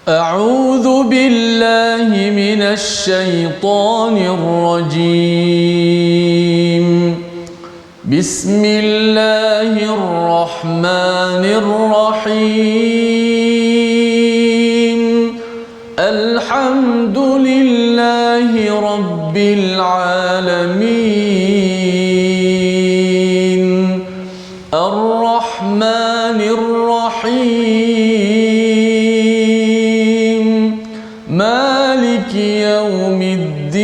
أعوذ بالله من الشيطان الرجيم. بسم الله الرحمن الرحيم. الحمد لله رب العالمين. الرحمن الرحيم. مالك يوم الدين.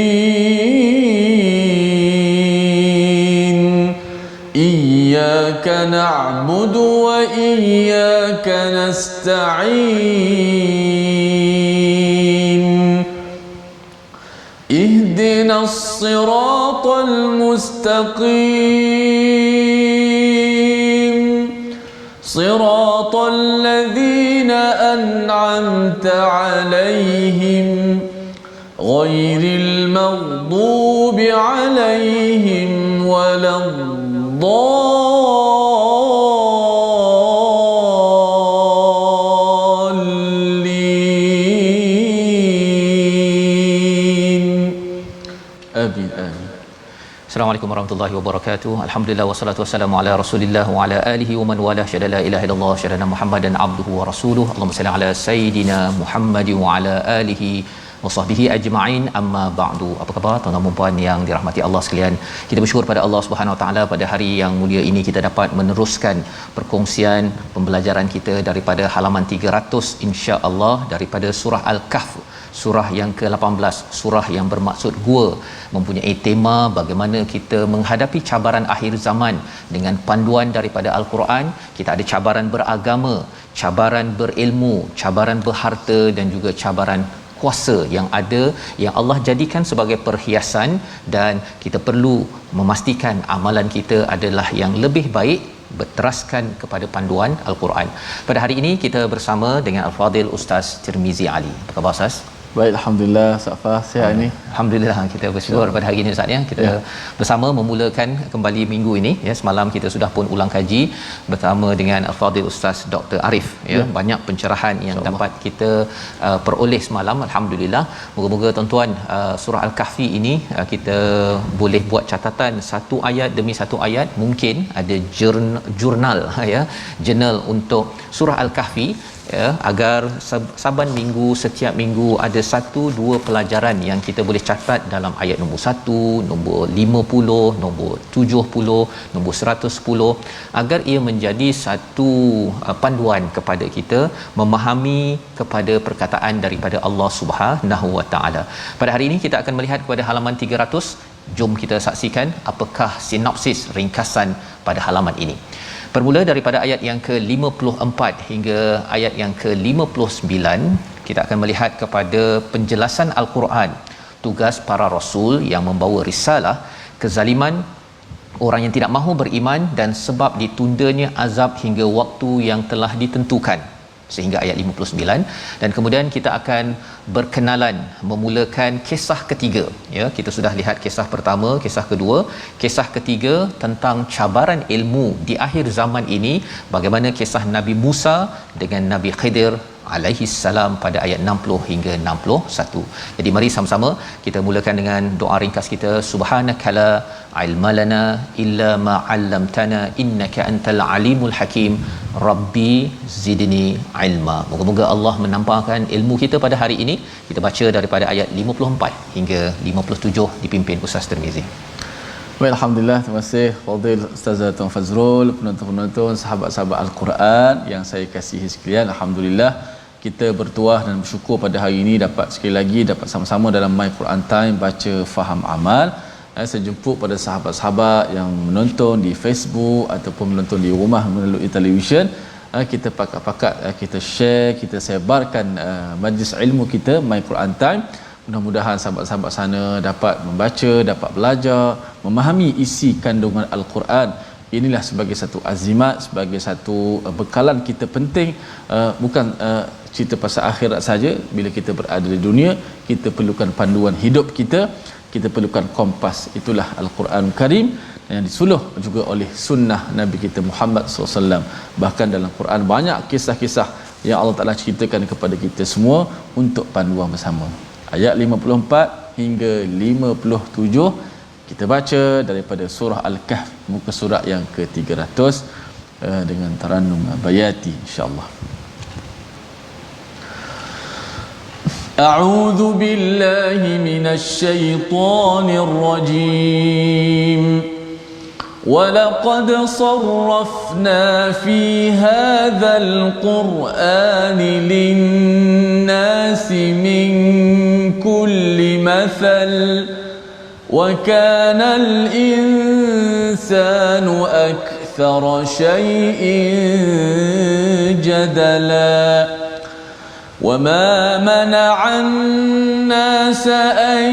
إياك نعبد وإياك نستعين. اهدنا الصراط المستقيم. صراط الذين أنعمت عليهم غير المغضوب عليهم ولا الضالين. آمين آمين. Assalamualaikum warahmatullahi wabarakatuh. Alhamdulillah wassalatu wassalamu ala Rasulillah wa ala alihi wa man wala syada la ilaha illallah syadana Muhammadan abduhu wa rasuluhu. Allahumma salli ala sayidina Muhammad wa ala alihi wa sahbihi ajma'in. Amma ba'du. Apa khabar tuan-tuan dan puan yang dirahmati Allah sekalian? Kita bersyukur pada Allah Subhanahu wa taala pada hari yang mulia ini kita dapat meneruskan perkongsian pembelajaran kita daripada halaman 300 insya-Allah daripada surah Al-Kahf. Surah yang ke-18, surah yang bermaksud gua, mempunyai tema bagaimana kita menghadapi cabaran akhir zaman dengan panduan daripada Al-Quran. Kita ada cabaran beragama, cabaran berilmu, cabaran berharta dan juga cabaran kuasa yang ada yang Allah jadikan sebagai perhiasan, dan kita perlu memastikan amalan kita adalah yang lebih baik berteraskan kepada panduan Al-Quran. Pada hari ini kita bersama dengan Al-Fadil Ustaz Tirmizi Ali. Apa khabar Ustaz? Baik, alhamdulillah. Safa sihat ni. Alhamdulillah, kita bersyukur pada hari ini Ustaz ya. Kita bersama memulakan kembali minggu ini ya. Semalam kita sudah pun ulang kaji bersama dengan Al-Fadil Ustaz Dr. Arif ya. Banyak pencerahan yang dapat kita peroleh semalam, alhamdulillah. Moga-moga tuan-tuan surah Al-Kahfi ini kita boleh buat catatan satu ayat demi satu ayat, mungkin ada jurnal ya, jurnal untuk surah Al-Kahfi ya, agar saban minggu, setiap minggu ada satu dua pelajaran yang kita boleh catat dalam ayat nombor 1, nombor 50, nombor 70, nombor 110, agar ia menjadi satu panduan kepada kita memahami kepada perkataan daripada Allah Subhanahu Wa Taala. Pada hari ini kita akan melihat kepada halaman 300. Jom kita saksikan apakah sinopsis ringkasan pada halaman ini. Bermula daripada ayat yang ke-54 hingga ayat yang ke-59, kita akan melihat kepada penjelasan Al-Quran, tugas para rasul yang membawa risalah, kezaliman orang yang tidak mahu beriman dan sebab ditundanya azab hingga waktu yang telah ditentukan, sehingga ayat 59. Dan kemudian kita akan berkenalan, memulakan kisah ketiga ya. Kita sudah lihat kisah pertama, kisah kedua, kisah ketiga tentang cabaran ilmu di akhir zaman ini, bagaimana kisah Nabi Musa dengan Nabi Khidir alaihi salam pada ayat 60 hingga 61. Jadi mari sama-sama kita mulakan dengan doa ringkas kita. Subhanakala ilmalana illa ma 'allamtana innaka antal alimul hakim. Rabbi zidni ilma. Moga-moga Allah menampakkan ilmu kita pada hari ini. Kita baca daripada ayat 54 hingga 57 dipimpin Ustaz Tirmizi. Baik, alhamdulillah. Terima kasih Fadil Ustazah Tuan Fazrul, penonton-penonton, sahabat-sahabat Al-Quran yang saya kasihi sekalian. Alhamdulillah kita bertuah dan bersyukur pada hari ini dapat sekali lagi dapat sama-sama dalam My Quran Time baca faham amal. Saya jemput pada sahabat-sahabat yang menonton di Facebook ataupun menonton di rumah melalui televisyen. Kita pakat-pakat kita share, kita sebarkan majlis ilmu kita My Quran Time. Mudah-mudahan sahabat-sahabat sana dapat membaca, dapat belajar, memahami isi kandungan Al-Quran. Inilah sebagai satu azimat, sebagai satu bekalan kita penting, bukan cerita pasal akhirat saja. Bila kita berada di dunia, kita perlukan panduan hidup kita, kita perlukan kompas. Itulah Al-Quran Karim yang disuluh juga oleh sunnah Nabi kita Muhammad SAW. Bahkan dalam Quran banyak kisah-kisah yang Allah Taala ceritakan kepada kita semua untuk panduan bersama. Ayat 54 hingga 57 kita baca daripada surah Al-Kahf, muka surat yang ke-300 dengan tarannum bayati insya-Allah. A'udzu billahi minasy syaithanir rajim. وَلَقَدْ صَرَّفْنَا فِي هَذَا الْقُرْآنِ لِلنَّاسِ مِنْ كُلِّ مَثَلٍ وَكَانَ الْإِنسَانُ أَكْثَرَ شَيْءٍ جَدَلًا وَمَا مَنَعَ النَّاسَ أَنْ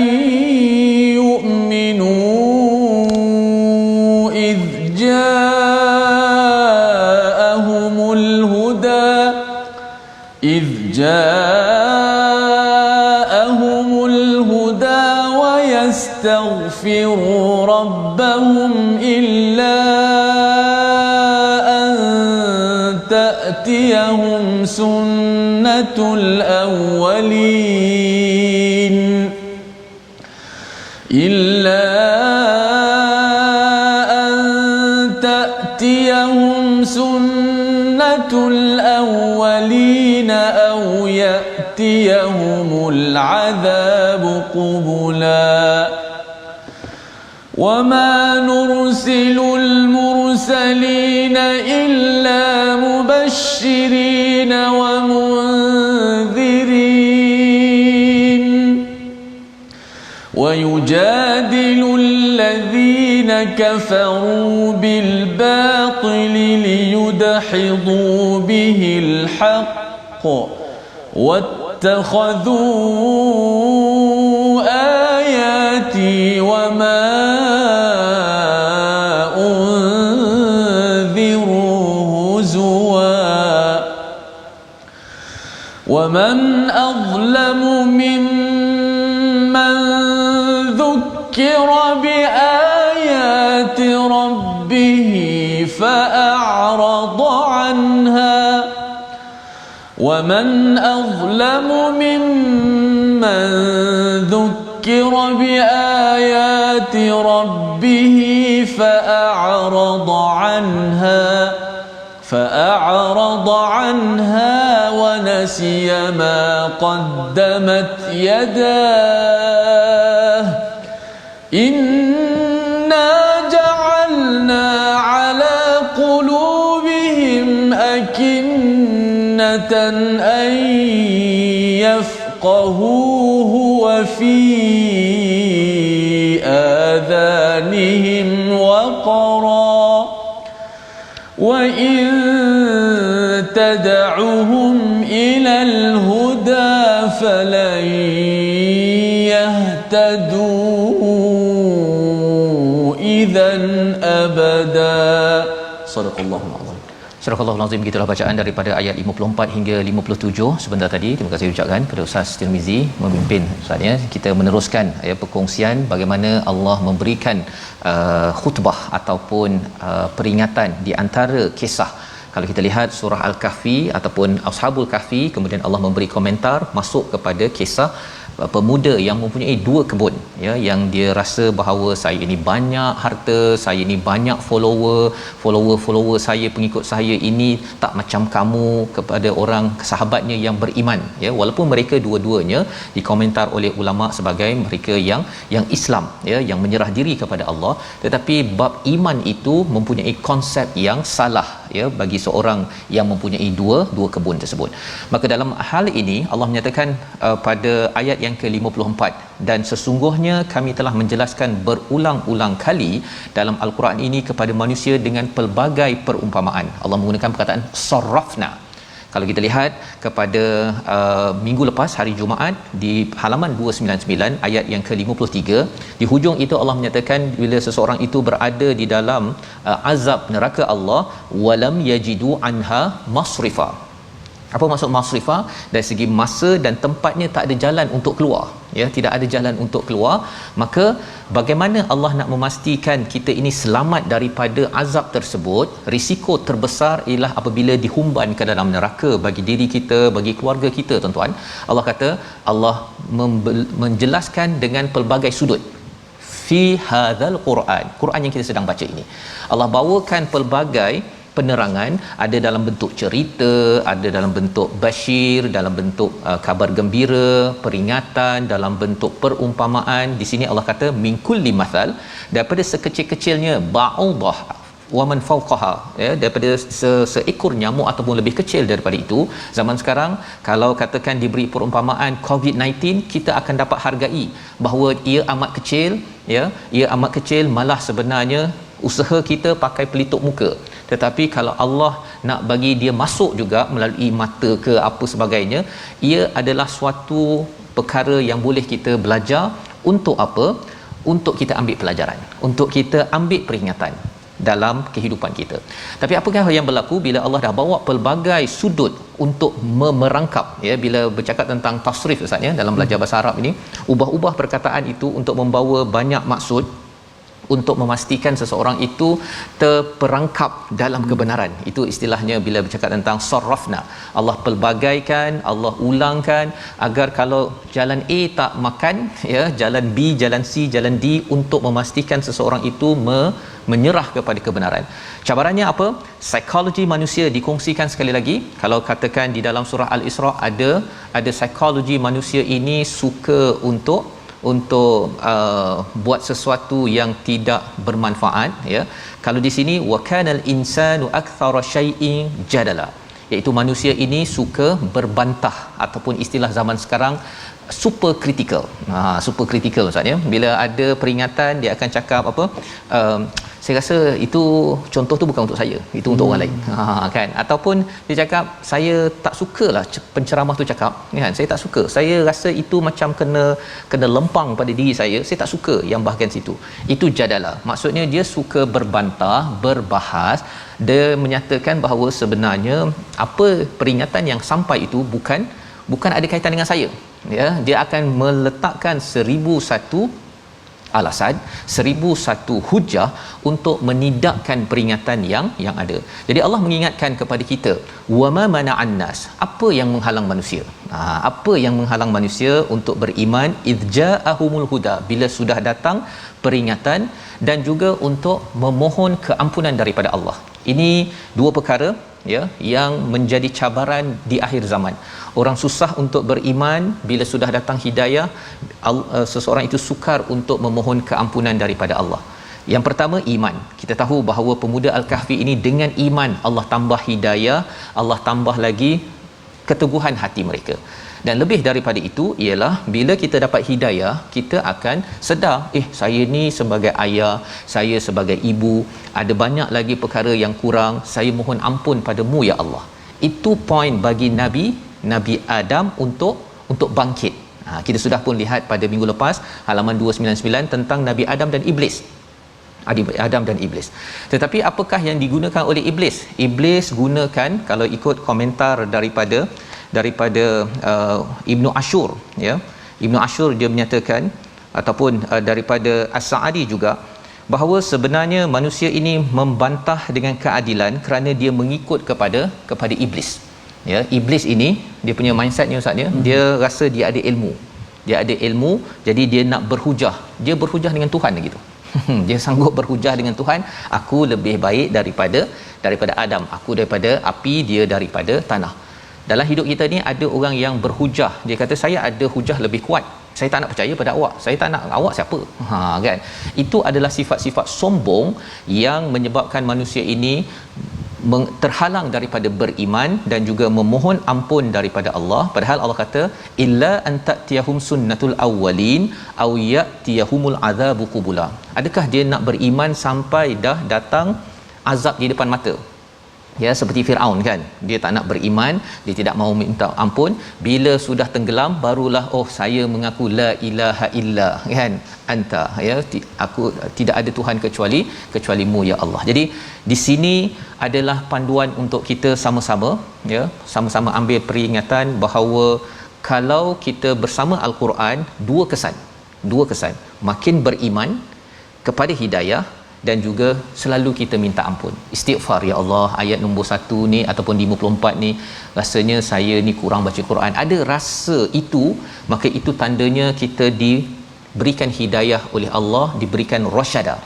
يُؤْمِنُوا إِذْ جاءهم الهدى ويستغفروا ربهم إلا أن تأتيهم سنة الأولين أو يأتيهم العذاب قبلا وما نرسل المرسلين إلا مبشرين ومنذرين ويجادل الذين كفروا بالباطل ليدحضوا به الحق واتخذوا آياتي وما أنذروا هزوا ومن أظلم ممن ذكر بآيات ربه فأعرض عنها ومن أظلم ممن ذكر بآيات ربه فأعرض عنها ونسي ما قدمت يداه إنا جعلنا على قلوبهم أكنة أن يفقهوه وفي آذانهم وقرا وإن تدعهم إلى الهدى فلن يهتدوا إذا أبدا. صدق الله العظيم. Surah Al-Azim, gitulah bacaan daripada ayat 54 hingga 57 sebentar tadi. Terima kasih ucapkan kepada Ustaz Tirmizi memimpin Ustaz ya. Kita meneruskan perkongsian bagaimana Allah memberikan khutbah ataupun peringatan di antara kisah. Kalau kita lihat surah Al-Kahfi ataupun Ashabul Kahfi, kemudian Allah memberi komentar masuk kepada kisah pemuda yang mempunyai dua kebun ya, yang dia rasa bahawa saya ini banyak harta, saya ini banyak follower saya, pengikut saya ini tak macam kamu kepada orang sahabatnya yang beriman ya, walaupun mereka dua-duanya dikomentar oleh ulama sebagai mereka yang Islam ya, yang menyerah diri kepada Allah, tetapi bab iman itu mempunyai konsep yang salah ya bagi seorang yang mempunyai dua kebun tersebut. Maka dalam hal ini Allah menyatakan pada ayat yang ke-54, dan sesungguhnya kami telah menjelaskan berulang-ulang kali dalam al-Quran ini kepada manusia dengan pelbagai perumpamaan. Allah menggunakan perkataan sarrafna. Kalau kita lihat kepada minggu lepas hari Jumaat di halaman 299 ayat yang ke-53, di hujung itu Allah menyatakan bila seseorang itu berada di dalam azab neraka Allah, walam yajidu anha masrifa. Apa maksud masrifa? Dari segi masa dan tempatnya tak ada jalan untuk keluar. ya, tidak ada jalan untuk keluar. Maka bagaimana Allah nak memastikan kita ini selamat daripada azab tersebut? Risiko terbesar ialah apabila dihumban ke dalam neraka bagi diri kita, bagi keluarga kita, tuan-tuan. Allah kata, Allah menjelaskan dengan pelbagai sudut fi hadzal Quran yang kita sedang baca ini. Allah bawakan pelbagai penerangan, ada dalam bentuk cerita, ada dalam bentuk basyir, dalam bentuk kabar gembira, peringatan, dalam bentuk perumpamaan. Di sini Allah kata min kulli mathal, daripada sekecil-kecilnya ba'udah wa man fawqaha, ya, daripada seekor nyamuk ataupun lebih kecil daripada itu. Zaman sekarang kalau katakan diberi perumpamaan COVID-19, kita akan dapat hargai bahawa ia amat kecil, ya, ia amat kecil, malah sebenarnya usaha kita pakai pelitup muka. Tetapi kalau Allah nak bagi dia masuk juga melalui mata ke apa sebagainya, ia adalah suatu perkara yang boleh kita belajar. Untuk apa? Untuk kita ambil pelajaran, untuk kita ambil peringatan dalam kehidupan kita. Tapi apakah yang berlaku bila Allah dah bawa pelbagai sudut untuk merangkap, ya, bila bercakap tentang tasrif, Ustaz, ya, dalam belajar bahasa Arab ini, ubah-ubah perkataan itu untuk membawa banyak maksud, untuk memastikan seseorang itu terperangkap dalam kebenaran. Itu istilahnya bila bercakap tentang sarrafna. Allah pelbagaikan, Allah ulangkan agar kalau jalan A tak makan, ya, jalan B, jalan C, jalan D, untuk memastikan seseorang itu menyerah kepada kebenaran. Cabarannya apa? Psikologi manusia dikongsikan sekali lagi. Kalau katakan di dalam surah Al-Isra ada psikologi manusia ini suka untuk buat sesuatu yang tidak bermanfaat, ya. Kalau di sini wa kanal insanu aktsara syai'in jadala, iaitu manusia ini suka berbantah, ataupun istilah zaman sekarang super critical. Super critical, Ustaz, ya. Bila ada peringatan dia akan cakap apa, saya rasa itu contoh tu bukan untuk saya, itu untuk orang lain, kan. Ataupun dia cakap, saya tak sukalah penceramah tu cakap, kan, saya tak suka, saya rasa itu macam kena lempang pada diri saya tak suka yang bahagian situ. Itu jadalah, maksudnya dia suka berbantah, berbahas. Dia menyatakan bahawa sebenarnya apa peringatan yang sampai itu bukan ada kaitan dengan saya, ya. Dia akan meletakkan 1001 alasan, 1001 hujah untuk menidakkan peringatan yang ada. Jadi Allah mengingatkan kepada kita, wama mana'an nas, apa yang menghalang manusia? Apa yang menghalang manusia untuk beriman? Idza'ahumul huda, bila sudah datang peringatan, dan juga untuk memohon keampunan daripada Allah. Ini dua perkara, ya, yang menjadi cabaran di akhir zaman. Orang susah untuk beriman bila sudah datang hidayah. Seseorang itu sukar untuk memohon keampunan daripada Allah. Yang pertama, iman. Kita tahu bahawa pemuda Al-Kahfi ini dengan iman Allah tambah hidayah, Allah tambah lagi keteguhan hati mereka. Dan lebih daripada itu ialah bila kita dapat hidayah, kita akan sedar, saya ni sebagai ayah, saya sebagai ibu, ada banyak lagi perkara yang kurang, saya mohon ampun padamu ya Allah. Itu poin bagi Nabi Adam untuk bangkit. Kita sudah pun lihat pada minggu lepas halaman 299 tentang Nabi Adam dan Iblis. Adam dan Iblis. Tetapi apakah yang digunakan oleh Iblis? Iblis gunakan, kalau ikut komentar daripada Ibnu Ashur, ya. Ibnu Ashur dia menyatakan, ataupun daripada As-Sa'adi juga, bahawa sebenarnya manusia ini membantah dengan keadilan kerana dia mengikut kepada iblis. Ya, iblis ini dia punya mindset ni, Ustaz, ya. Dia rasa dia ada ilmu. Dia ada ilmu, jadi dia nak berhujah. Dia berhujah dengan Tuhan gitu. Dia sanggup berhujah dengan Tuhan, aku lebih baik daripada Adam, aku daripada api, dia daripada tanah. Dalam hidup kita ni ada orang yang berhujah. Dia kata, saya ada hujah lebih kuat, saya tak nak percaya pada awak, saya tak nak, awak siapa? Kan? Itu adalah sifat-sifat sombong yang menyebabkan manusia ini terhalang daripada beriman dan juga memohon ampun daripada Allah. Padahal Allah kata, illa antatiyahum sunnatul awwalin aw yatiyahumul azabu qubula. Adakah dia nak beriman sampai dah datang azab di depan mata? Ya, seperti Firaun, kan, dia tak nak beriman, dia tidak mahu minta ampun. Bila sudah tenggelam barulah, saya mengaku la ilaha illa, kan, anta, ya, aku tidak ada Tuhan kecualimu ya Allah. Jadi di sini adalah panduan untuk kita sama-sama, ya, sama-sama ambil peringatan bahawa kalau kita bersama al-Quran, dua kesan, makin beriman kepada hidayah dan juga selalu kita minta ampun, istighfar. Ya Allah, ayat nombor 1 ni ataupun 54 ni rasanya saya ni kurang baca Quran, ada rasa itu, maka itu tandanya kita diberikan hidayah oleh Allah, diberikan rasyada.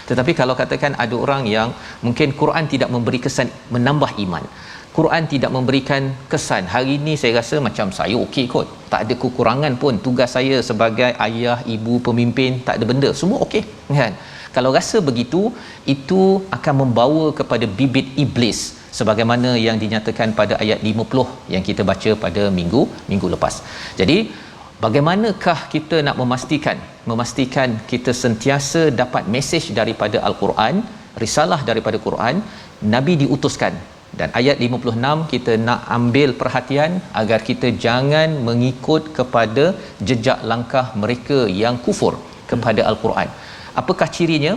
Tetapi kalau katakan ada orang yang mungkin Quran tidak memberi kesan menambah iman, Quran tidak memberikan kesan, hari ni saya rasa macam saya okey kot, tak ada kekurangan pun, tugas saya sebagai ayah, ibu, pemimpin, tak ada benda, semua okey, kan? Kalau rasa begitu, itu akan membawa kepada bibit iblis sebagaimana yang dinyatakan pada ayat 50 yang kita baca pada minggu lepas. Jadi bagaimanakah kita nak memastikan kita sentiasa dapat mesej daripada al-Quran, risalah daripada Quran, Nabi diutuskan. Dan ayat 56 kita nak ambil perhatian agar kita jangan mengikut kepada jejak langkah mereka yang kufur kepada al-Quran. Apakah cirinya?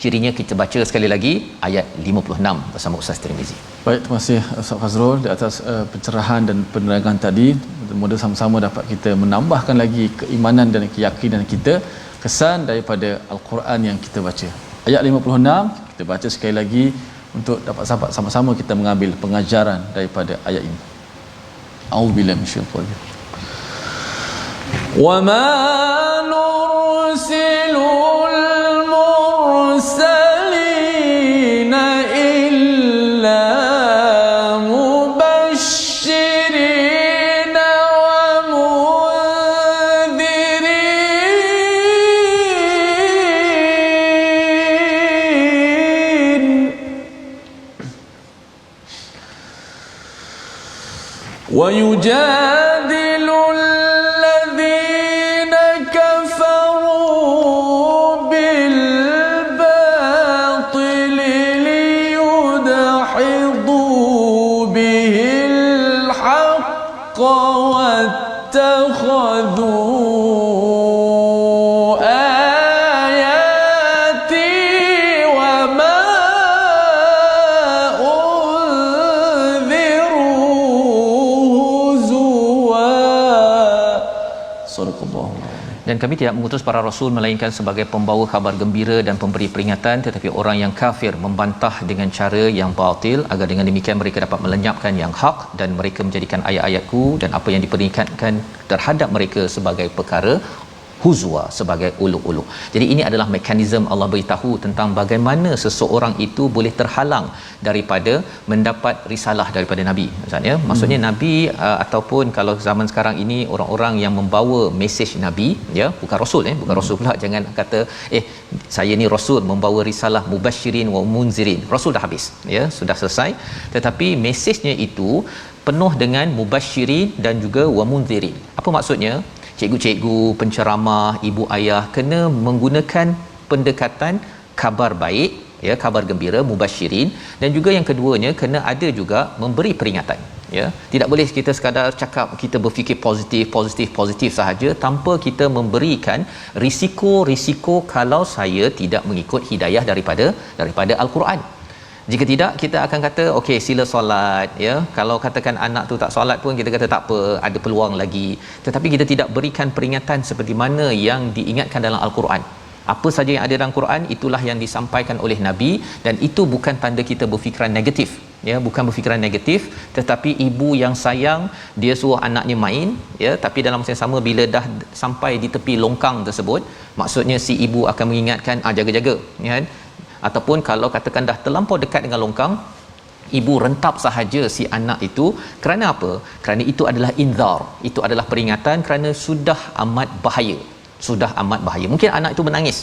Cirinya kita baca sekali lagi ayat 56 bersama Ustaz Tirmizi. Baik, terima kasih Ustaz Fazrul di atas pencerahan dan penerangan tadi. Mudah sama-sama dapat kita menambahkan lagi keimanan dan keyakinan kita, kesan daripada al-Quran yang kita baca. Ayat 56 kita baca sekali lagi untuk dapat sama-sama kita mengambil pengajaran daripada ayat ini. A'udzubillahi minasyaitanir rajim. Wa ma nursilul mursalina illa mubashshirina wa mundhirin wa yujadilu dan kami tidak mengutus para rasul melainkan sebagai pembawa khabar gembira dan pemberi peringatan, tetapi orang yang kafir membantah dengan cara yang batil agar dengan demikian mereka dapat melenyapkan yang hak dan mereka menjadikan ayat-ayatku dan apa yang diperingatkan terhadap mereka sebagai perkara huzwa, sebagai uluk-uluk. Jadi ini adalah mekanisme Allah beritahu tentang bagaimana seseorang itu boleh terhalang daripada mendapat risalah daripada Nabi. Maksudnya Nabi ataupun kalau zaman sekarang ini orang-orang yang membawa mesej Nabi, ya, bukan rasul, bukan rasul pula, jangan kata saya ni rasul membawa risalah mubasyirin wa munzirin. Rasul dah habis, ya, sudah selesai. Tetapi mesejnya itu penuh dengan mubasyirin dan juga wa munzirin. Apa maksudnya? Cikgu-cikgu, penceramah, ibu ayah kena menggunakan pendekatan khabar baik, ya, khabar gembira, mubasyirin, dan juga yang keduanya kena ada juga memberi peringatan, ya. Tidak boleh kita sekadar cakap, kita berfikir positif sahaja tanpa kita memberikan risiko kalau saya tidak mengikut hidayah daripada al-Quran. Jika tidak, kita akan kata okey, sila solat, ya. Kalau katakan anak tu tak solat pun kita kata tak apa, ada peluang lagi. Tetapi kita tidak berikan peringatan seperti mana yang diingatkan dalam al-Quran. Apa saja yang ada dalam Quran itulah yang disampaikan oleh Nabi, dan itu bukan tanda kita berfikiran negatif, ya, bukan berfikiran negatif, tetapi ibu yang sayang, dia suruh anaknya main, ya, tapi dalam masa yang sama bila dah sampai di tepi longkang tersebut, maksudnya si ibu akan mengingatkan, jaga-jaga, ya kan? Ataupun kalau katakan dah terlampau dekat dengan longkang, ibu rentap sahaja si anak itu. Kerana apa? Kerana itu adalah inzar, itu adalah peringatan kerana sudah amat bahaya. Mungkin anak itu menangis,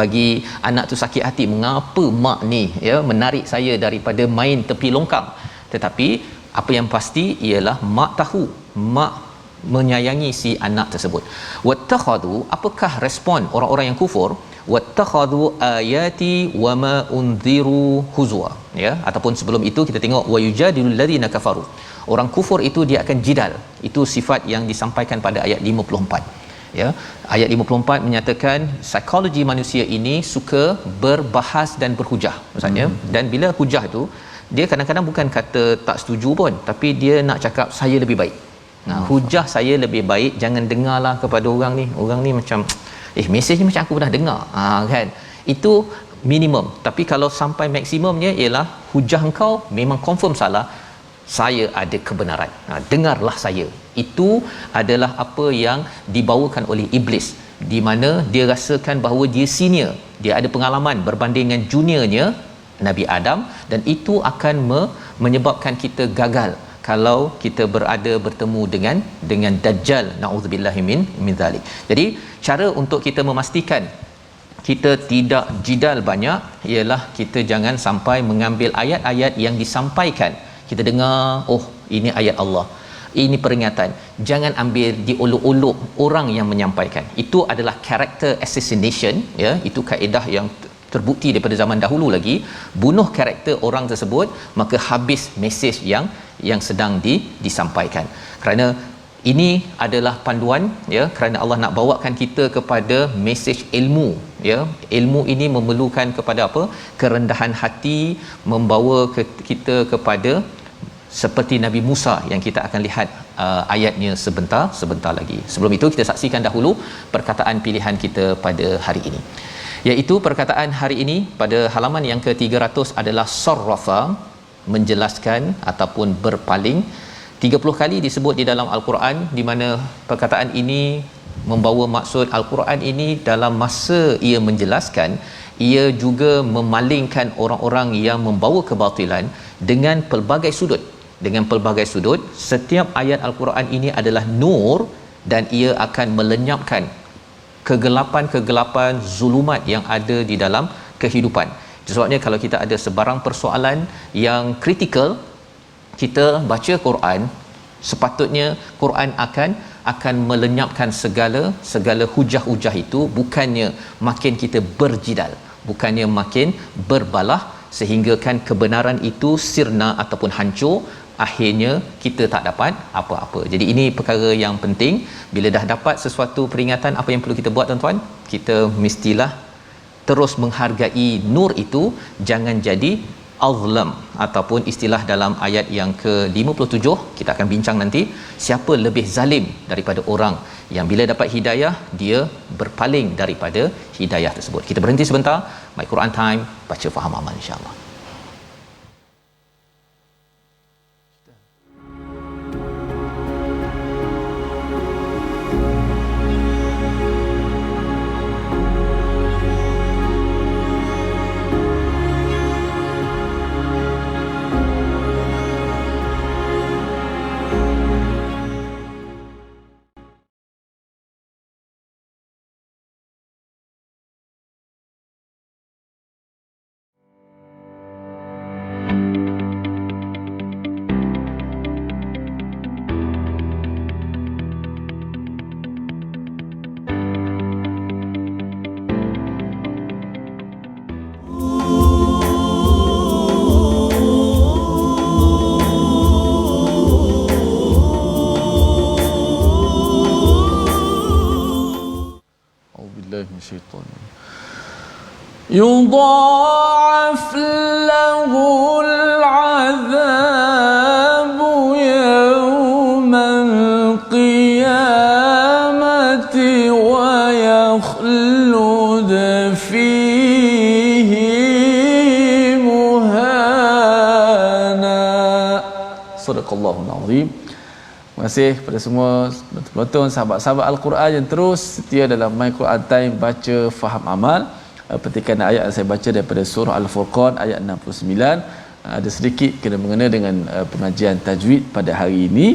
bagi anak tu sakit hati, mengapa mak ni, ya, menarik saya daripada main tepi longkang. Tetapi apa yang pasti ialah mak tahu, mak menyayangi si anak tersebut. Wattakhadhu, apakah respon orang-orang yang kufur? Wattakhadhu ayati wama unziru huzwa, ya. Ataupun sebelum itu kita tengok wayujadilul ladzina kafaru. Orang kufur itu dia akan jidal. Itu sifat yang disampaikan pada ayat 54. Ya, ayat 54 menyatakan psikologi manusia ini suka berbahas dan berhujah, maksudnya. Dan bila hujah tu, dia kadang-kadang bukan kata tak setuju pun, tapi dia nak cakap saya lebih baik. Hujah saya lebih baik jangan dengarlah kepada orang ni. Orang ni macam mesej ni macam aku pernah dengar. Kan? Itu minimum. Tapi kalau sampai maksimumnya ialah hujah engkau memang confirm salah, saya ada kebenaran. Dengarlah saya. Itu adalah apa yang dibawakan oleh iblis, di mana dia rasakan bahawa dia senior, dia ada pengalaman berbanding dengan juniornya Nabi Adam, dan itu akan menyebabkan kita gagal kalau kita bertemu dengan Dajjal, naudzubillahi min zalik. Jadi cara untuk kita memastikan kita tidak jidal banyak ialah kita jangan sampai mengambil ayat-ayat yang disampaikan. Kita dengar, oh ini ayat Allah, ini peringatan, jangan ambil diolok-olok orang yang menyampaikan. Itu adalah character assassination, ya. Itu kaedah yang terbukti daripada zaman dahulu lagi. Bunuh karakter orang tersebut, maka habis mesej yang sedang disampaikan. Kerana ini adalah panduan, ya, kerana Allah nak bawakan kita kepada mesej ilmu, ya. Ilmu ini memerlukan kepada apa? Kerendahan hati, membawa kita kepada seperti Nabi Musa yang kita akan lihat ayatnya sebentar lagi. Sebelum itu kita saksikan dahulu perkataan pilihan kita pada hari ini, iaitu perkataan hari ini pada halaman yang ke-300 adalah sarrafa, menjelaskan ataupun berpaling. 30 kali disebut di dalam Al-Quran, di mana perkataan ini membawa maksud Al-Quran ini dalam masa ia menjelaskan, ia juga memalingkan orang-orang yang membawa kebatilan dengan pelbagai sudut. Dengan pelbagai sudut, setiap ayat Al-Quran ini adalah nur, dan ia akan melenyapkan kegelapan-kegelapan zulumat yang ada di dalam kehidupan. Sebabnya kalau kita ada sebarang persoalan yang kritikal, kita baca Quran, sepatutnya Quran akan melenyapkan segala hujah-hujah itu, bukannya makin kita berjidal, bukannya makin berbalah sehinggakan kebenaran itu sirna ataupun hancur, akhirnya kita tak dapat apa-apa. Jadi ini perkara yang penting. Bila dah dapat sesuatu peringatan, apa yang perlu kita buat, tuan-tuan? Kita mestilah terus menghargai nur itu, jangan jadi azlam, ataupun istilah dalam ayat yang ke-57 kita akan bincang nanti, siapa lebih zalim daripada orang yang bila dapat hidayah dia berpaling daripada hidayah tersebut. Kita berhenti sebentar. My Quran Time, baca faham amal, insya-Allah. يضاعف له العذاب يوم القيامة ويخلد فيه مهانا. Sadaqallahul Azim. Terima kasih kepada semua penonton, sahabat-sahabat Al-Quran yang terus setia dalam My Quran Time, baca faham amal. Petikan ayat yang saya baca daripada surah Al-Furqan ayat 69, ada sedikit kena mengena dengan pengajian tajwid pada hari ini.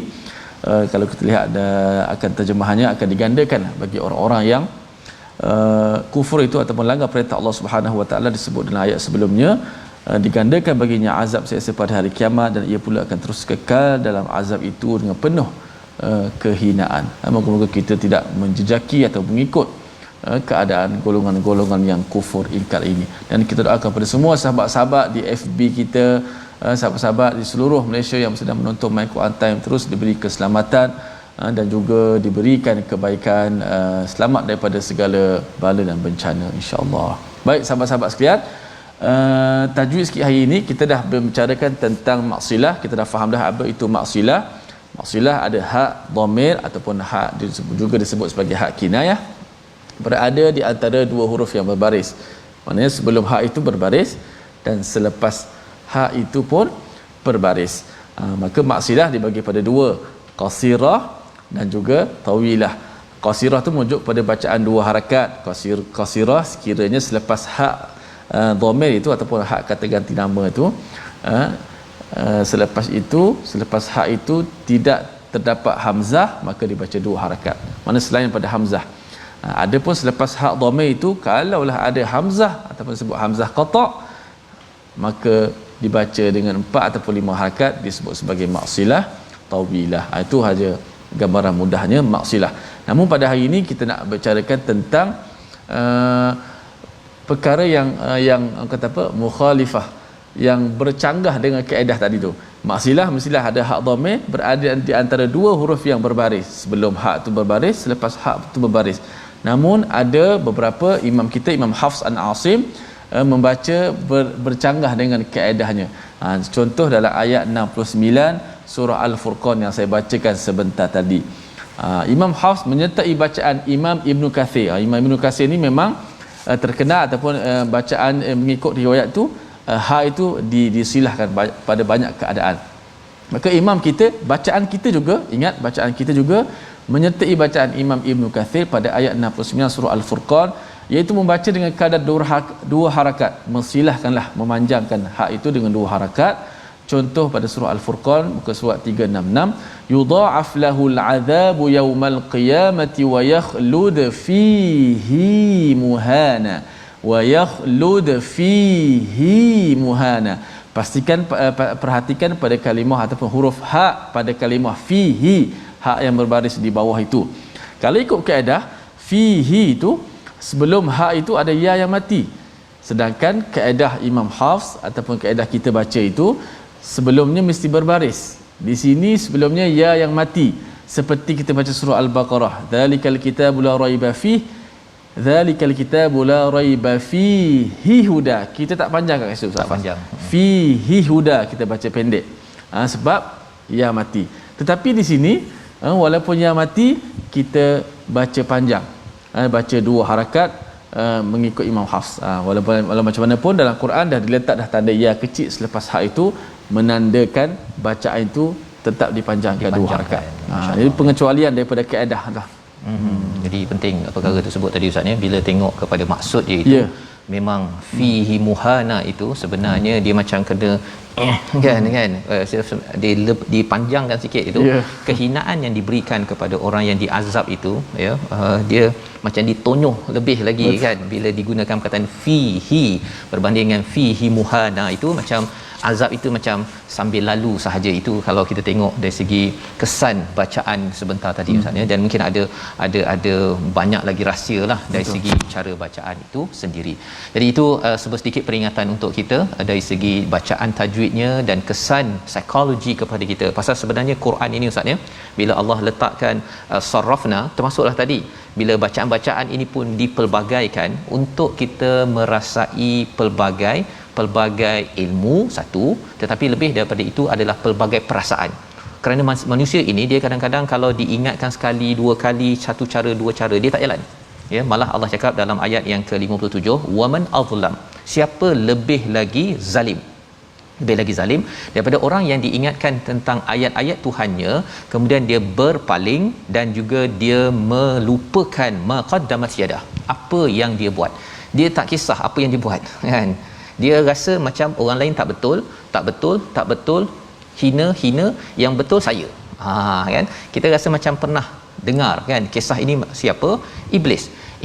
Kalau kita lihat akan terjemahannya akan digandakan bagi orang-orang yang kufur itu ataupun langgar perintah Allah Subhanahu Wa Taala, disebut dalam ayat sebelumnya, digandakan baginya azab seksa pada hari kiamat, dan ia pula akan terus kekal dalam azab itu dengan penuh kehinaan. Moga-moga kita tidak menjejaki atau mengikut keadaan golongan-golongan yang kufur ingkar ini. Dan kita doakan pada semua sahabat-sahabat di FB kita, sahabat-sahabat di seluruh Malaysia yang sedang menonton My Quran Time, terus diberi keselamatan dan juga diberikan kebaikan, selamat daripada segala bala dan bencana, insya-Allah. Baik sahabat-sahabat sekalian, tajwid sikit hari ini kita dah berbicarakan tentang maksilah. Kita dah faham dah apa itu maksilah. Maksilah ada hak dhamir ataupun hak juga disebut sebagai hak kinayah, berada di antara dua huruf yang berbaris. Maknanya sebelum hak itu berbaris dan selepas hak itu pun berbaris. Maka maksilah dibagi pada dua, qasirah dan juga tawilah. Qasirah tu merujuk pada bacaan dua harakat. Qasirah sekiranya selepas hak dhamir itu ataupun hak kata ganti nama itu, selepas hak itu tidak terdapat hamzah, maka dibaca dua harakat. Mana selain pada hamzah. Adapun selepas hak dhamir itu, kalaulah ada hamzah ataupun sebut hamzah qata', maka dibaca dengan 4 ataupun 5 harakat, disebut sebagai maksilah tawilah. Itu saja gambaran mudahnya maksilah. Namun pada hari ini kita nak bicarakan tentang perkara yang kata apa, mukhalifah, yang bercanggah dengan kaedah tadi tu. Maksilah mestilah ada hak dhamir berada di antara dua huruf yang berbaris. Sebelum hak tu berbaris, selepas hak tu berbaris. Namun ada beberapa imam kita, Imam Hafs an Asim, membaca bercanggah dengan kaedahnya. Contoh dalam ayat 69 surah Al-Furqan yang saya bacakan sebentar tadi. Imam Hafs menyertai bacaan Imam Ibn Kathir. Imam Ibn Kathir ni memang terkenal ataupun bacaan mengikut riwayat tu, ha itu disilahkan pada banyak keadaan. Maka imam kita, bacaan kita juga, ingat bacaan kita juga menyertai bacaan Imam Ibn Kathir pada ayat 69 surah Al-Furqan, iaitu membaca dengan kadar dua harakat. Mensilahkanlah memanjangkan hak itu dengan dua harakat. Contoh pada surah Al-Furqan muka surat 366, yudha'af lahul 'adzabu yaumal qiyamati wa yakhlud fihi muhana wa yakhlud fihi muhana. Perhatikan pada kalimah ataupun huruf hak pada kalimah fihi, hak yang berbaris di bawah itu. Kalau ikut kaedah fihi itu, sebelum hak itu ada ya yang mati. Sedangkan kaedah Imam Hafs ataupun kaedah kita baca itu, sebelumnya mesti berbaris. Di sini sebelumnya ya yang mati. Seperti kita baca surah Al-Baqarah, dzalikal kitabu la raiba fihi, dzalikal kitabu la raiba fihi huda. Kita tak panjang kat situ, tak panjang. Fihi huda kita baca pendek. Sebab ya mati. Tetapi di sini walaupun ya mati, kita baca panjang. Baca dua harakat mengikut Imam Hafs. Walaupun macam mana pun dalam Quran dah diletak dah tanda ya kecil selepas hak itu, menandakan bacaan itu tetap dipanjangkan dua harakat. Jadi pengecualian daripada kaedah lah. Jadi penting perkara tersebut tadi Ustaz, bila tengok kepada maksud dia itu, memang fihi muhana itu sebenarnya dia macam kena kan dia dipanjangkan sikit itu, kehinaan yang diberikan kepada orang yang diazab itu, dia macam ditonyoh lebih lagi. Kan bila digunakan perkataan fihi berbanding dengan fihi muhana, itu macam azab itu macam sambil lalu sahaja. Itu kalau kita tengok dari segi kesan bacaan sebentar tadi Ustaz, dan mungkin ada banyak lagi rahsia lah dari segi cara bacaan itu sendiri. Jadi itu sedikit peringatan untuk kita dari segi bacaan tajwidnya dan kesan psikologi kepada kita. Pasal sebenarnya Quran ini Ustaz, bila Allah letakkan sarrafna, termasuklah tadi bila bacaan-bacaan ini pun dipelbagaikan untuk kita merasai pelbagai ilmu satu, tetapi lebih daripada itu adalah pelbagai perasaan. Kerana manusia ini dia kadang-kadang kalau diingatkan sekali, dua kali, satu cara, dua cara, dia tak jalan. Malah Allah cakap dalam ayat yang ke-57, waman azlam, siapa lebih lagi zalim daripada orang yang diingatkan tentang ayat-ayat Tuhannya, kemudian dia berpaling dan juga dia melupakan maqaddamat yadah, apa yang dia buat. Dia tak kisah apa yang dia buat, kan? Dia rasa macam orang lain tak betul, hina, yang betul saya. Kan? Kita rasa macam pernah dengar kan kisah ini. Siapa?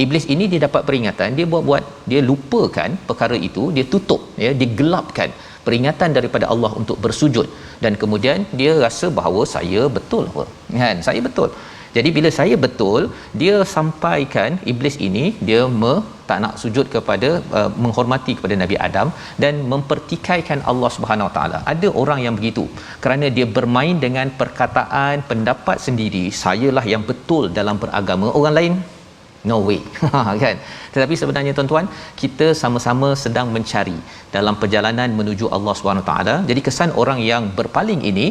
Iblis ini dia dapat peringatan, dia buat, dia lupakan perkara itu, dia tutup, dia gelapkan peringatan daripada Allah untuk bersujud, dan kemudian dia rasa bahawa saya betul kan, saya betul. Jadi bila saya betul, dia sampaikan iblis ini dia tak nak sujud kepada menghormati kepada Nabi Adam dan mempertikaikan Allah Subhanahu Wa Taala. Ada orang yang begitu kerana dia bermain dengan perkataan pendapat sendiri, sayalah yang betul dalam beragama, orang lain no way. Kan? Tetapi sebenarnya tuan-tuan, kita sama-sama sedang mencari dalam perjalanan menuju Allah Subhanahu Wa Taala. Jadi kesan orang yang berpaling ini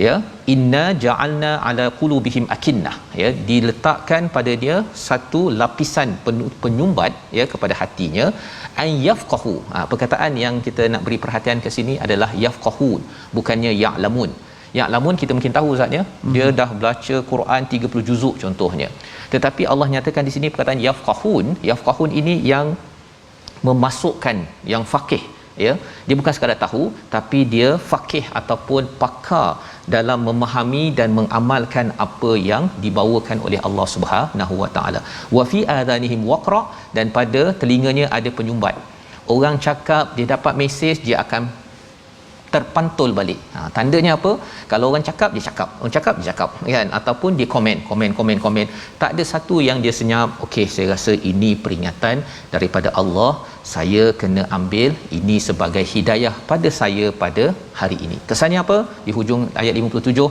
ya, inna ja'alna ala qulubihim akinnah, ya, diletakkan pada dia satu lapisan penyumbat, ya, kepada hatinya, an yafqahu. Perkataan yang kita nak beri perhatian ke sini adalah yafqahun, bukannya ya'lamun. Ya'lamun kita mungkin tahu Ustaz, ya, dia dah baca Quran 30 juzuk contohnya, tetapi Allah nyatakan di sini perkataan yafqahun. Yafqahun ini yang memasukkan, yang faqih, ya, dia bukan sekadar tahu, tapi dia faqih ataupun pakar dalam memahami dan mengamalkan apa yang dibawakan oleh Allah Subhanahu Wa Taala. Wa fi adhanihim waqra, dan pada telinganya ada penyumbat. Orang cakap, dia dapat mesej, dia akan terpantul balik. Tandanya apa? Kalau orang cakap, dia cakap, orang cakap, dia cakap, kan, ataupun dia komen. Tak ada satu yang dia senyap. Okey, saya rasa ini peringatan daripada Allah, saya kena ambil ini sebagai hidayah pada saya pada hari ini. Kesannya apa? Di hujung ayat 57,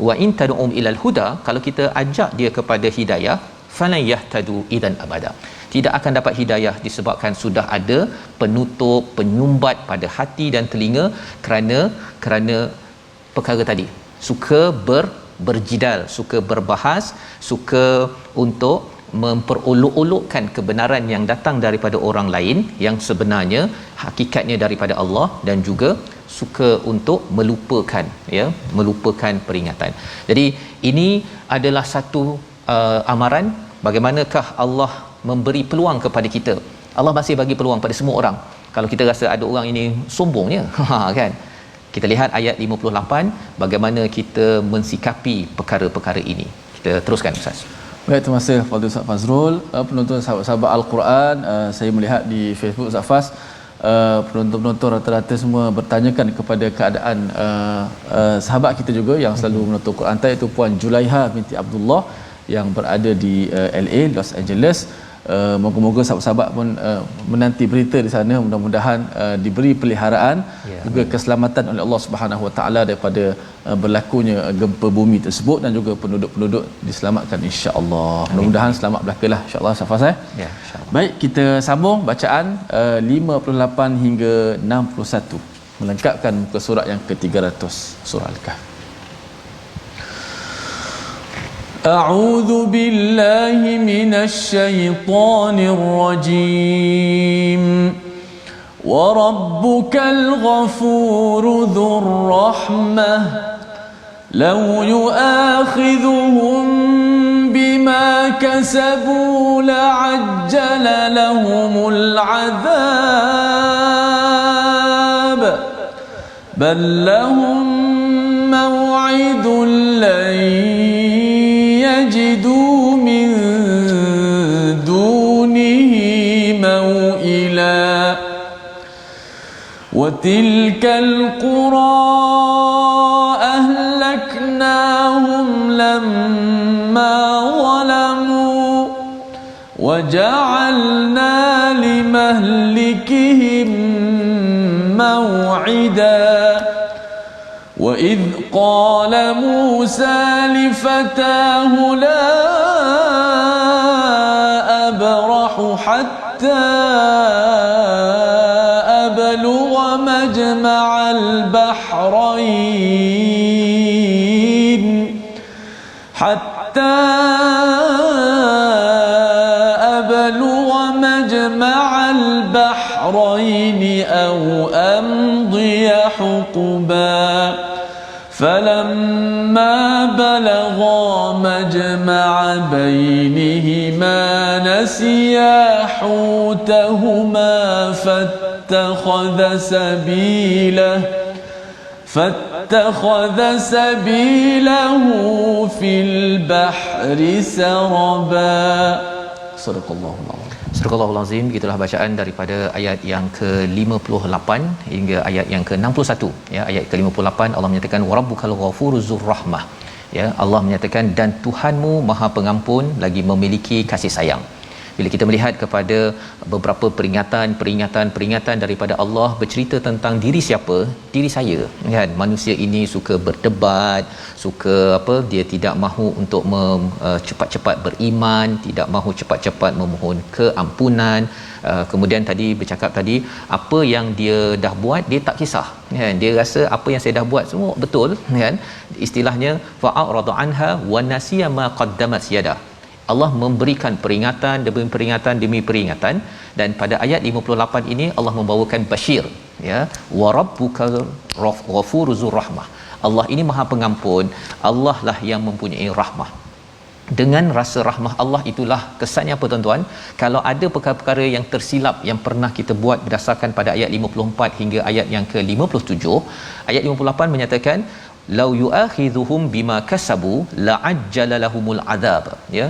wa in tad'um ilal huda, kalau kita ajak dia kepada hidayah, falan yahtadu idan abada, tidak akan dapat hidayah disebabkan sudah ada penutup, penyumbat pada hati dan telinga, kerana perkara tadi, suka berjidal, suka berbahas, suka untuk memperolok-olokkan kebenaran yang datang daripada orang lain yang sebenarnya hakikatnya daripada Allah, dan juga suka untuk melupakan, ya, melupakan peringatan. Jadi ini adalah satu amaran. Bagaimanakah Allah memberi peluang kepada kita? Allah masih bagi peluang pada semua orang. Kalau kita rasa ada orang ini sombongnya, kan, kita lihat ayat 58, bagaimana kita mensikapi perkara-perkara ini. Kita teruskan Ustaz. Baik, terima kasih Fadil Ustaz Fazrul. Penonton sahabat-sahabat Al-Quran, saya melihat di Facebook Ustaz Faz, penonton-penonton rata-rata semua bertanyakan kepada keadaan sahabat kita juga yang selalu menonton Quran, iaitu Puan Julaiha binti Abdullah yang berada di LA, Los Angeles. Moga-moga sahabat-sahabat pun menanti berita di sana, mudah-mudahan diberi peliharaan, juga keselamatan oleh Allah Subhanahu Wa Taala daripada berlakunya gempa bumi tersebut, dan juga penduduk-penduduk diselamatkan insya-Allah. Mudah-mudahan selamat belakalah insya-Allah Safas. Ya, insya-Allah. Baik, kita sambung bacaan 58 hingga 61, melengkapkan muka surat yang ke-300 surah Al-Kahf. أعوذ بالله من الشيطان الرجيم وربك الغفور ذو الرحمة لو يؤاخذهم بما كسبوا لعجل لهم العذاب بل لهم موعد لن يجدوا من دونه موئلا وتلك القرى أهلكناهم لما ظلموا وجعلنا لمهلكهم موعدا وإذ قال موسى لفتاه لا أبرح حتى أبلغ مجمع البحرين أو أمضي حقبا فلما بلغا مجمع بينهما نسيا حوتهما فاتخذ سبيله في البحر سربا صدق الله العظيم. Surah Al-Azim. Begitulah bacaan daripada ayat yang ke-58 hingga ayat yang ke-61, ya. Ayat ke-58 Allah menyatakan warabbukal ghafuruz rahmah, ya. Allah menyatakan dan Tuhanmu Maha Pengampun lagi memiliki kasih sayang. Bila kita melihat kepada beberapa peringatan daripada Allah bercerita tentang diri siapa? Diri saya, kan? Manusia ini suka berdebat, suka dia tidak mahu untuk cepat-cepat beriman, tidak mahu cepat-cepat memohon keampunan. Kemudian tadi bercakap tadi, apa yang dia dah buat dia tak kisah, kan? Dia rasa apa yang saya dah buat semua betul, kan? Istilahnya fa'arada anha wa nasiya ma qaddamat yadah. Allah memberikan peringatan demi peringatan, dan pada ayat 58 ini Allah membawakan basyir, ya, wa rabbuka ghafurur zur rahmah. Allah ini Maha Pengampun, Allah lah yang mempunyai rahmah. Dengan rasa rahmah Allah itulah kesannya apa tuan-tuan? Kalau ada perkara-perkara yang tersilap yang pernah kita buat berdasarkan pada ayat 54 hingga ayat yang ke-57, ayat 58 menyatakan lau yu'akhidhuhum bima kasabu la'ajjala lahumul azab, ya,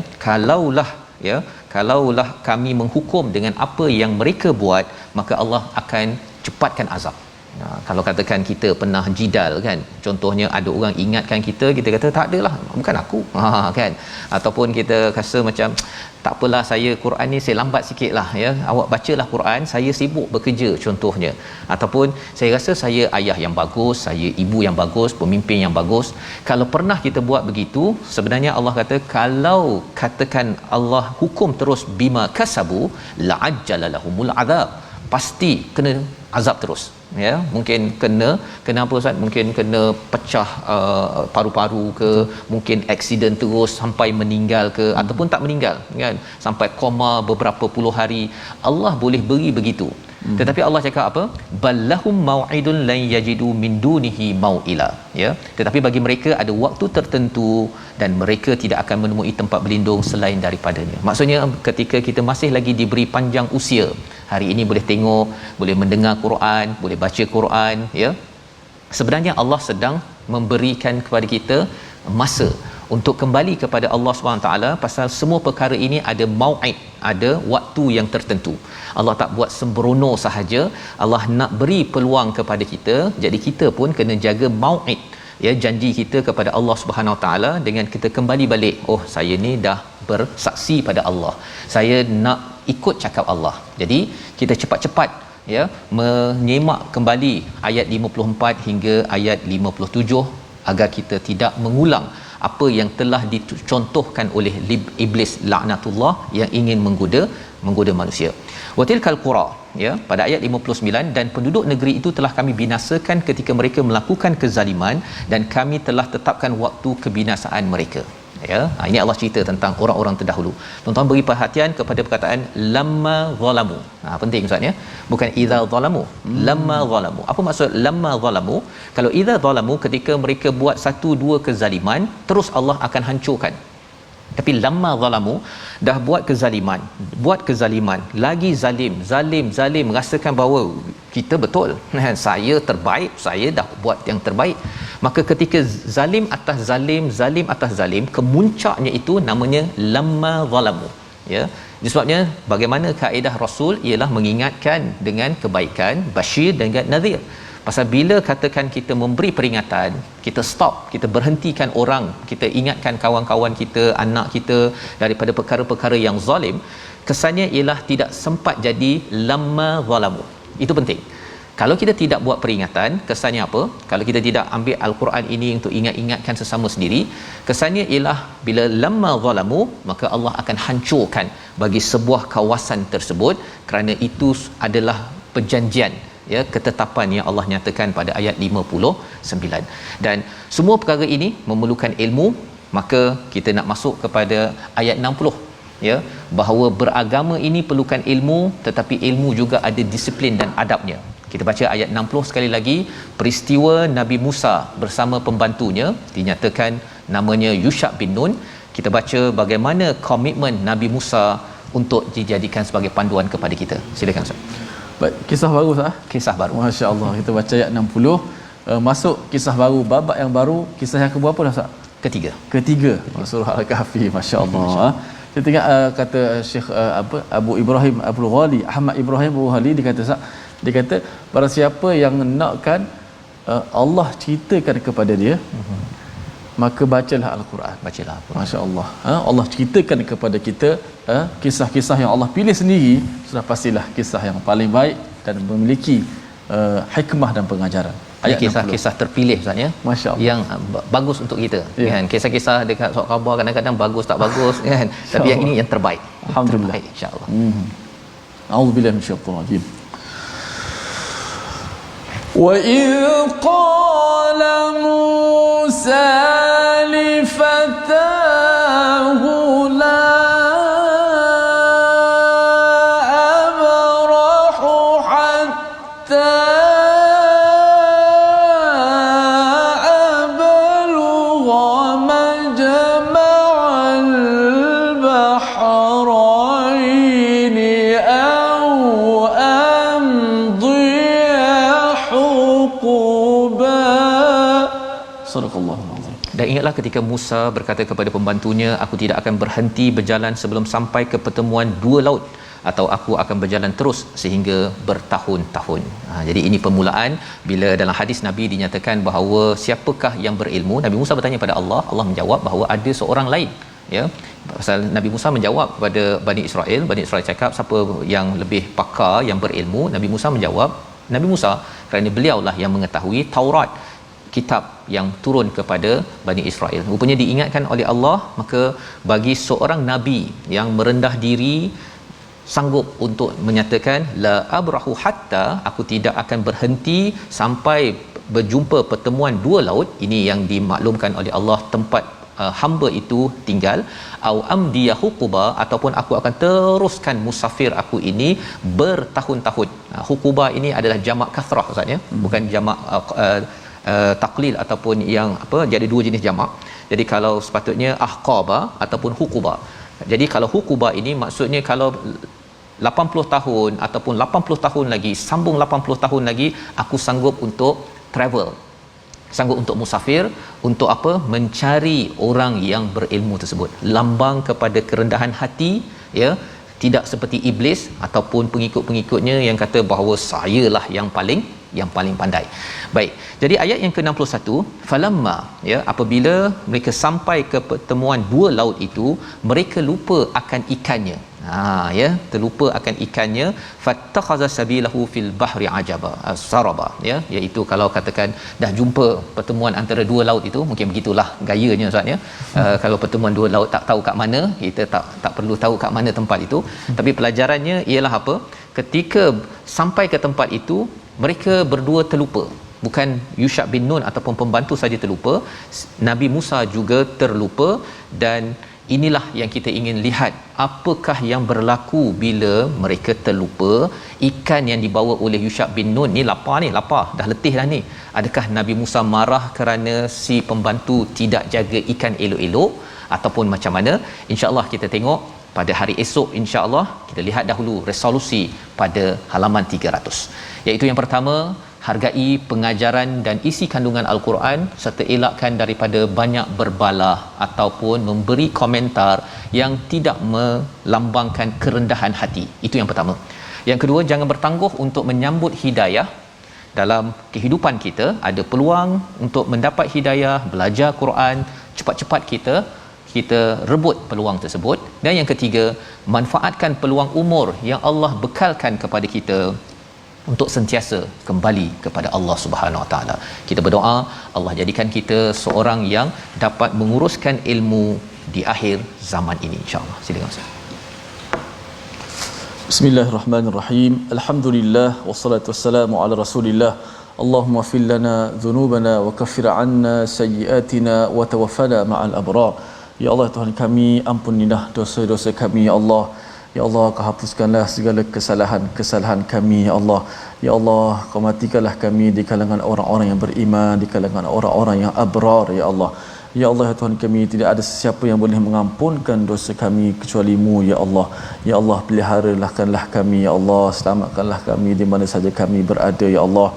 kalaulah kami menghukum dengan apa yang mereka buat, maka Allah akan cepatkan azab. Kalau katakan kita pernah jidal, kan, contohnya ada orang ingatkan kita kata tak adalah, bukan aku, kan, ataupun kita rasa macam tak apalah, saya Quran ni saya lambat sikitlah, ya, awak bacalah Quran, saya sibuk bekerja contohnya, ataupun saya rasa saya ayah yang bagus, saya ibu yang bagus, pemimpin yang bagus. Kalau pernah kita buat begitu, sebenarnya Allah kata kalau katakan Allah hukum terus bima kasabu la'ajjala lahumul azab, pasti kena azab terus, ya. Mungkin kena apa Ustaz? Mungkin kena pecah paru-paru ke, mungkin aksiden terus sampai meninggal ke, ataupun tak meninggal, kan, sampai koma beberapa puluh hari. Allah boleh beri begitu. Tetapi Allah cakap apa? Ballahum mau'idun lan yajidu min dunihi mau'ila, ya. Tetapi bagi mereka ada waktu tertentu dan mereka tidak akan menemui tempat berlindung selain daripadanya. Maksudnya ketika kita masih lagi diberi panjang usia, hari ini boleh tengok, boleh mendengar Quran, boleh baca Quran, ya. Sebenarnya Allah sedang memberikan kepada kita masa untuk kembali kepada Allah SWT, pasal semua perkara ini ada mau'id, ada waktu yang tertentu. Allah tak buat sembrono sahaja, Allah nak beri peluang kepada kita, jadi kita pun kena jaga mau'id, ya, janji kita kepada Allah Subhanahu Wa Taala dengan kita kembali balik. Oh, saya ni dah bersaksi pada Allah, saya nak ikut cakap Allah. Jadi kita cepat-cepat, ya, menyemak kembali ayat 54 hingga ayat 57 agar kita tidak mengulang apa yang telah dicontohkan oleh iblis laknatullah yang ingin menggoda manusia. Watilkal qura, ya, pada ayat 59, dan penduduk negeri itu telah kami binasakan ketika mereka melakukan kezaliman dan kami telah tetapkan waktu kebinasaan mereka, ya. Ini Allah cerita tentang orang-orang terdahulu. Tuan-tuan beri perhatian kepada perkataan lamma zalamu. Penting Ustaz, ya, bukan idza zalamu, lamma zalamu. Apa maksud lamma zalamu? Kalau idza zalamu, ketika mereka buat satu dua kezaliman, terus Allah akan hancurkan. Tapi lamma zalamu, dah buat kezaliman, lagi zalim, merasakan bahawa kita betul, saya terbaik, saya dah buat yang terbaik. Maka ketika zalim atas zalim, kemuncaknya itu namanya lamma zalamu, ya. Sebabnya bagaimana kaedah Rasul ialah mengingatkan dengan kebaikan, basyir dengan nadhir. Pasal bila katakan kita memberi peringatan, kita stop, kita berhentikan orang, kita ingatkan kawan-kawan kita, anak kita daripada perkara-perkara yang zalim, kesannya ialah tidak sempat jadi lamma zalamu. Itu penting. Kalau kita tidak buat peringatan, kesannya apa? Kalau kita tidak ambil Al-Quran ini untuk ingat-ingatkan sesama sendiri, kesannya ialah bila lamma zalamu, maka Allah akan hancurkan bagi sebuah kawasan tersebut, kerana itu adalah perjanjian, ya, ketetapan yang Allah nyatakan pada ayat 59. Dan semua perkara ini memerlukan ilmu. Maka kita nak masuk kepada ayat 60, ya, bahawa beragama ini perlukan ilmu, tetapi ilmu juga ada disiplin dan adabnya. Kita baca ayat 60 sekali lagi. Peristiwa Nabi Musa bersama pembantunya, dinyatakan namanya Yusha' bin Nun. Kita baca bagaimana komitmen Nabi Musa untuk dijadikan sebagai panduan kepada kita. Silakan Ustaz. Baik, kisah baru Ustaz. Kisah baru. Masya-Allah. Kita baca ayat 60, masuk kisah baru, babak yang baru, kisah yang keberapa dah Ustaz? Ketiga. Surah Al-Kahfi. Masya-Allah. Saya tengok kata Syekh Abu Ibrahim Abdul Ghali, Ahmad Ibrahim Abdul Ghali, dia kata Ustaz, dia kata barang siapa yang nakkan Allah ceritakan kepada dia, maka bacalah Al-Quran. Bacalah apa? Masya-Allah. Allah ceritakan kepada kita kisah-kisah yang Allah pilih sendiri, sudah pastilah kisah yang paling baik dan memiliki hikmah dan pengajaran. Ayat kisah-kisah terpilih Ustaz ya. Masya-Allah. Yang bagus untuk kita. Kan kisah-kisah dekat surat khabar kadang-kadang bagus tak bagus kan. Tapi yang ini yang terbaik. Alhamdulillah. Terbaik, insya-Allah. A'udzubillahi minasyaitonir rajim. وَإِذْ قَالَ مُوسَى لِفَتَاهُ لَا أَبْرَحُ حَتَّى أَبْلُغَ مَجْمَعَ الْبَحْرَيْنِ أَوْ أَمْضِيَ حُقُبًا. Sadaqallahul azim. Dan ingatlah ketika Musa berkata kepada pembantunya, aku tidak akan berhenti berjalan sebelum sampai ke pertemuan dua laut, atau aku akan berjalan terus sehingga bertahun-tahun. Jadi ini permulaan bila dalam hadis Nabi dinyatakan bahawa siapakah yang berilmu. Nabi Musa bertanya pada Allah, Allah menjawab bahawa ada seorang lain, ya. Pasal Nabi Musa menjawab kepada Bani Israel cakap siapa yang lebih pakar, yang berilmu. Nabi Musa menjawab, Nabi Musa kerana beliaulah yang mengetahui Taurat, kitab yang turun kepada Bani Israel. Rupanya diingatkan oleh Allah, maka bagi seorang nabi yang merendah diri sanggup untuk menyatakan la abrahu hatta, aku tidak akan berhenti sampai berjumpa pertemuan dua laut. Ini yang dimaklumkan oleh Allah tempat hamba itu tinggal, au amdiya huquba, ataupun aku akan teruskan musafir aku ini bertahun-tahun. Huquba ini adalah jamak kasrah Ustaz ya, bukan jamak taqlil ataupun yang apa, jadi dua jenis jamak. Jadi kalau sepatutnya ahqaba ataupun huquba. Jadi kalau huquba ini maksudnya kalau 80 tahun ataupun 80 tahun lagi, sambung 80 tahun lagi, aku sanggup untuk travel, sanggup untuk musafir. Untuk apa? Mencari orang yang berilmu tersebut. Lambang kepada kerendahan hati, ya. Tidak seperti iblis ataupun pengikut-pengikutnya yang kata bahawa sayalah yang paling pandai. Baik. Jadi ayat yang ke-61, falamma, ya, apabila mereka sampai ke pertemuan dua laut itu, mereka lupa akan ikannya. Ya, terlupa akan ikannya. Fattakhaza sabilahu fil bahri ajaba, saraba, ya, iaitu kalau katakan dah jumpa pertemuan antara dua laut itu, mungkin begitulah gayanya Ustaz ya. Kalau pertemuan dua laut tak tahu kat mana, kita tak perlu tahu kat mana tempat itu. Tapi pelajarannya ialah apa? Ketika sampai ke tempat itu, mereka berdua terlupa. Bukan Yusha bin Nun ataupun pembantu saja terlupa, Nabi Musa juga terlupa. Dan inilah yang kita ingin lihat, apakah yang berlaku bila mereka terlupa. Ikan yang dibawa oleh Yusha bin Nun ni lapar, dah letih dah ni. Adakah Nabi Musa marah kerana si pembantu tidak jaga ikan elok-elok ataupun macam mana? InsyaAllah kita tengok pada hari esok. InsyaAllah kita lihat dahulu resolusi pada halaman 300, iaitu yang pertama, hargai pengajaran dan isi kandungan Al-Quran serta elakkan daripada banyak berbalah ataupun memberi komentar yang tidak melambangkan kerendahan hati. Itu yang pertama. Yang kedua, jangan bertangguh untuk menyambut hidayah. Dalam kehidupan kita ada peluang untuk mendapat hidayah, belajar Quran, cepat-cepat kita rebut peluang tersebut. Dan yang ketiga, manfaatkan peluang umur yang Allah bekalkan kepada kita untuk sentiasa kembali kepada Allah Subhanahu Wa Taala. Kita berdoa Allah jadikan kita seorang yang dapat menguruskan ilmu di akhir zaman ini, insya-Allah. Silakan Ustaz. Bismillahirrahmanirrahim. Alhamdulillah wassalatu wassalamu ala Rasulillah. Allahumma fil lana dhunubana wa kaffir 'anna sayyi'atina wa tawaffana ma'al abrar. Ya Allah, Tuhan kami, ampunilah dosa-dosa kami ya Allah. Ya Allah, Kau hapuskanlah segala kesalahan kami ya Allah. Ya Allah, Kau matikanlah kami di kalangan orang-orang yang beriman, di kalangan orang-orang yang abrar ya Allah. Ya Allah, ya Tuhan kami, tidak ada sesiapa yang boleh mengampunkan dosa kami kecuali-Mu ya Allah. Ya Allah, peliharalah kami ya Allah, selamatkanlah kami di mana saja kami berada ya Allah.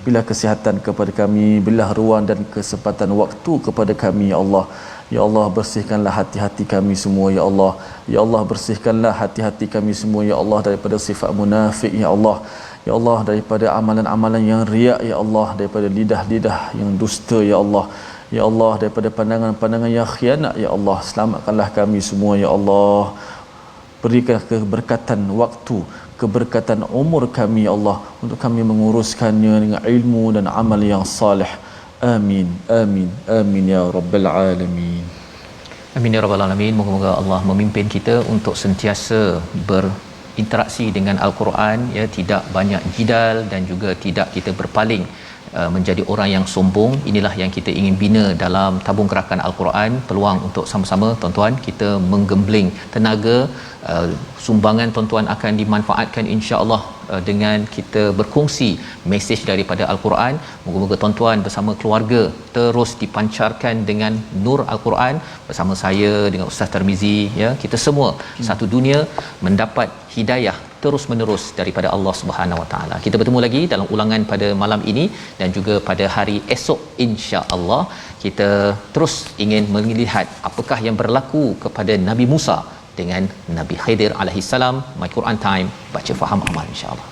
Bila kesihatan kepada kami, bila ruang dan kesempatan waktu kepada kami ya Allah. Ya Allah, bersihkanlah hati-hati kami semua ya Allah. Ya Allah, bersihkanlah hati-hati kami semua ya Allah daripada sifat munafik ya Allah. Ya Allah, daripada amalan-amalan yang riak ya Allah, daripada lidah-lidah yang dusta ya Allah. Ya Allah, daripada pandangan-pandangan yang khianat, Ya Allah, selamatkanlah kami semua, Ya Allah. Berikan keberkatan waktu, keberkatan umur kami, Ya Allah, untuk kami menguruskannya dengan ilmu dan amal yang salih. Amin, amin, amin ya rabbal alamin. Amin ya rabbal alamin. Moga-moga Allah memimpin kita untuk sentiasa berinteraksi dengan Al-Quran, ya, tidak banyak jidal dan juga tidak kita berpaling menjadi orang yang sombong. Inilah yang kita ingin bina dalam tabung gerakan Al-Quran. Peluang untuk sama-sama tuan-tuan kita menggembling tenaga, sumbangan tuan-tuan akan dimanfaatkan insya-Allah dengan kita berkongsi mesej daripada Al-Quran. Moga-moga tuan-tuan bersama keluarga terus dipancarkan dengan nur Al-Quran bersama saya dengan Ustaz Tarmizi, ya, kita semua satu dunia mendapat hidayah terus menerus daripada Allah Subhanahu Wa Taala. Kita bertemu lagi dalam ulangan pada malam ini dan juga pada hari esok insya-Allah. Kita terus ingin melihat apakah yang berlaku kepada Nabi Musa dengan Nabi Khidir alaihi salam. My Quran Time, baca faham amal insya-Allah.